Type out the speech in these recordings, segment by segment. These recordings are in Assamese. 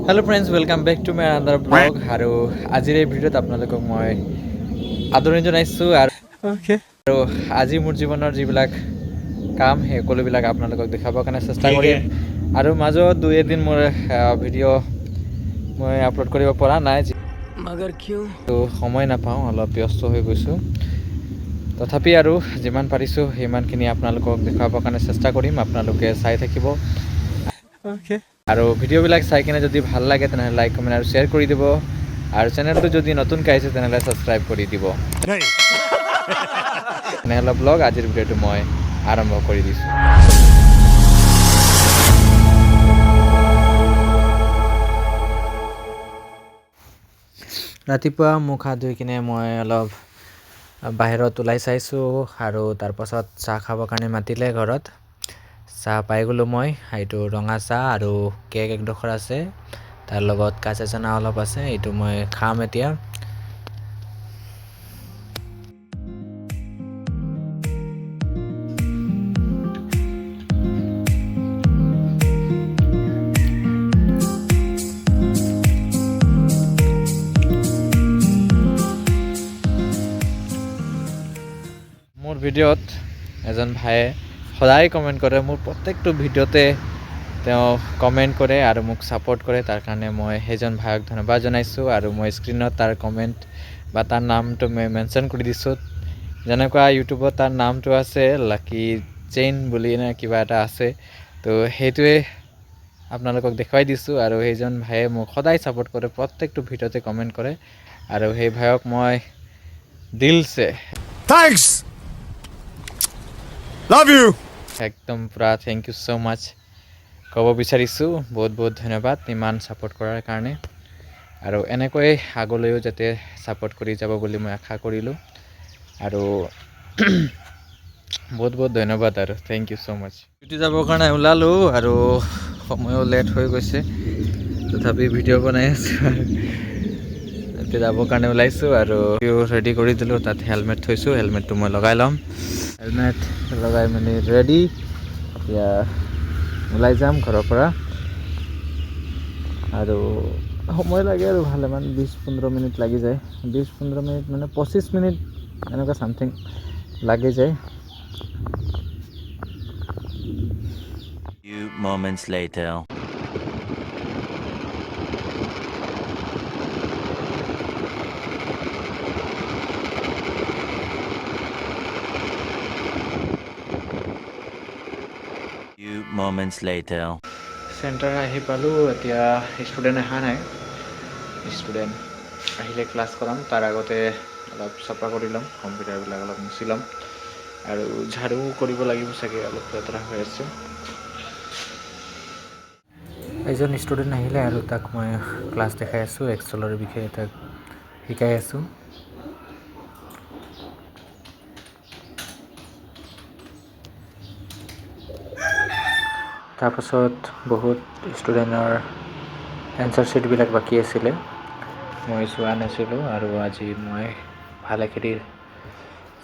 Hello friends welcome back to my another blog और आजिर এই ভিডিওত আপোনালোকক মই আদৰণি জনাইছোঁ আৰু আজি মোৰ জীৱনৰ যিবিলাক কাম সেই সকলোবিলাক আপোনালোকক দেখাবৰ কাৰণে চেষ্টা কৰিম আৰু মাজত দুই এদিন মোৰ ভিডিঅ' মই আপলোড কৰিব পৰা নাই মগৰ কিয় তো সময় নাপাওঁ অলপ ব্যস্ত হৈ গৈছোঁ তথাপি আৰু যিমান পাৰিছোঁ সিমানখিনি আপোনালোকক দেখাবৰ কাৰণে চেষ্টা কৰিম আপোনালোকে চাই থাকিব আৰু ভিডিঅ'বিলাক চাই কিনে যদি ভাল লাগে তেনেহ'লে লাইক কমেণ্ট আৰু শ্বেয়াৰ কৰি দিব আৰু চেনেলটো যদি নতুনকৈ আহিছে তেনেহ'লে ছাবস্ক্ৰাইব কৰি দিব তেনেহ'লে ব্লগ আজিৰ ভিডিঅ'টো মই আৰম্ভ কৰি দিছোঁ ৰাতিপুৱা মুখ হাত ধুই কিনে মই অলপ বাহিৰত ওলাই চাইছোঁ আৰু তাৰপাছত চাহ খাবৰ কাৰণে মাতিলে ঘৰত চাহ পাই গ'লোঁ মই এইটো ৰঙা চাহ আৰু কেক একডোখৰ আছে তাৰ লগত কাঁচা চানা অলপ আছে এইটো মই খাম এতিয়া মোৰ ভিডিঅ'ত এজন ভাইয়ে সদায় কমেণ্ট কৰে মোৰ প্ৰত্যেকটো ভিডিঅ'তে তেওঁ কমেণ্ট কৰে আৰু মোক ছাপোৰ্ট কৰে তাৰ কাৰণে মই সেইজন ভাইক ধন্যবাদ জনাইছোঁ আৰু মই স্ক্ৰীনত তাৰ কমেণ্ট বা তাৰ নামটো মই মেনশ্যন কৰি দিছোঁ যেনেকুৱা ইউটিউবত তাৰ নামটো আছে লাকি চেইন বুলি নে কিবা এটা আছে তো সেইটোৱে আপোনালোকক দেখুৱাই দিছোঁ আৰু সেইজন ভাইয়ে মোক সদায় ছাপোৰ্ট কৰে প্ৰত্যেকটো ভিডিঅ'তে কমেণ্ট কৰে আৰু সেই ভাইক মই দিলছে Thanks. Love you. একদম পুৰা থেংক ইউ ছ' মাছ ক'ব বিচাৰিছোঁ বহুত বহুত ধন্যবাদ ইমান ছাপোৰ্ট কৰাৰ কাৰণে আৰু এনেকৈ আগলৈও যাতে ছাপোৰ্ট কৰি যাব বুলি মই আশা কৰিলোঁ আৰু বহুত বহুত ধন্যবাদ আৰু thank you so' much duty যাবৰ কাৰণে ওলালোঁ আৰু সময়ো লেট হৈ গৈছে তথাপি ভিডিঅ' বনাই আছোঁ আৰু এতিয়া যাবৰ কাৰণে ওলাইছোঁ আৰু ৰেডি কৰি দিলোঁ তাত হেলমেট থৈছোঁ হেলমেটটো মই লগাই ল'ম হেলমেট লগাই মেলি ৰেডি এতিয়া ওলাই যাম ঘৰৰ পৰা আৰু সময় লাগে আৰু ভালেমান 20-15 মিনিট লাগি যায় 20-15 মিনিট মানে 25 মিনিট এনেকুৱা চামথিং লাগি যায় Few moments later. Few moments later. Centre আহি পালোঁ এতিয়া ষ্টুডেণ্ট অহা নাই ষ্টুডেণ্ট আহিলে ক্লাছ কৰাম তাৰ আগতে অলপ চাফা কৰি ল'ম কম্পিউটাৰবিলাক অলপ মুচি ল'ম আৰু ঝাৰু কৰিব লাগিব চাগে অলপ লেতেৰা হৈ আছে এজন ষ্টুডেণ্ট আহিলে আৰু তাক মই ক্লাছ দেখাই আছোঁ এক্সেলৰ বিষয়ে তাক শিকাই আছোঁ তাৰপাছত বহুত ষ্টুডেণ্টৰ এনচাৰ শ্বীটবিলাক বাকী আছিলে মই চোৱা নাছিলোঁ আৰু আজি মই ভালেখিনি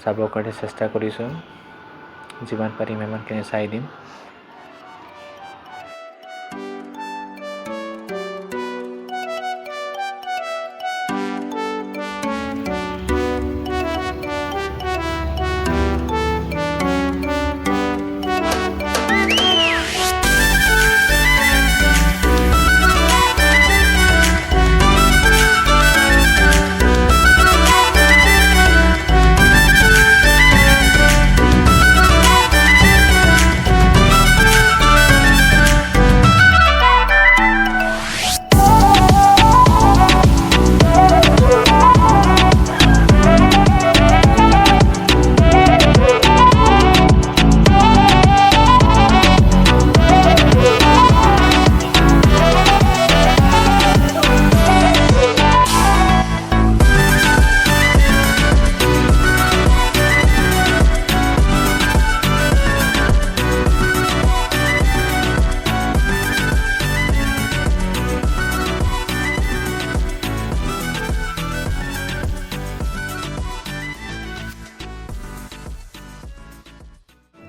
চাবৰ কাৰণে চেষ্টা কৰিছোঁ যিমান পাৰিম সিমানখিনি চাই দিম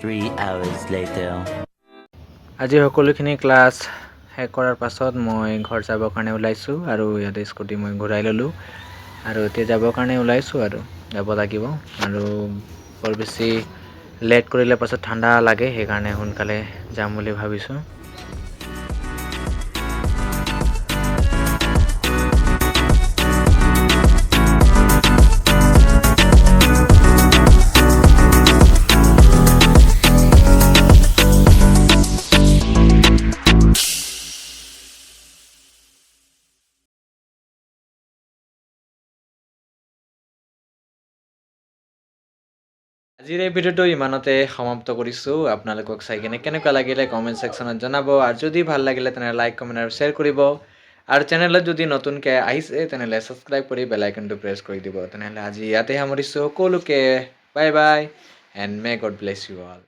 Three hours later. আজি সকলোখিনি ক্লাছ শেষ কৰাৰ পাছত মই ঘৰ যাবৰ কাৰণে ওলাইছোঁ আৰু ইয়াতে স্কুটি মই ঘূৰাই ল'লোঁ আৰু এতিয়া যাবৰ কাৰণে ওলাইছোঁ আৰু যাব লাগিব আৰু বৰ বেছি লেট কৰিলে পাছত ঠাণ্ডা লাগে সেইকাৰণে সোনকালে যাম বুলি ভাবিছোঁ। আজিৰ এই ভিডিঅ'টো ইমানতে সমাপ্ত কৰিছোঁ। আপোনালোকক চাই কিনে কেনেকুৱা লাগিলে কমেণ্ট ছেকশ্যনত জনাব আৰু যদি ভাল লাগিলে তেনেহ'লে লাইক কমেণ্ট আৰু শ্বেয়াৰ কৰিব আৰু চেনেলত যদি নতুনকৈ আহিছে তেনেহ'লে ছাবস্ক্ৰাইব কৰি বেল আইকনটো প্ৰেছ কৰি দিব। তেনেহ'লে আজি ইয়াতে সামৰিছোঁ সকলোকে bye bye and may God bless you all.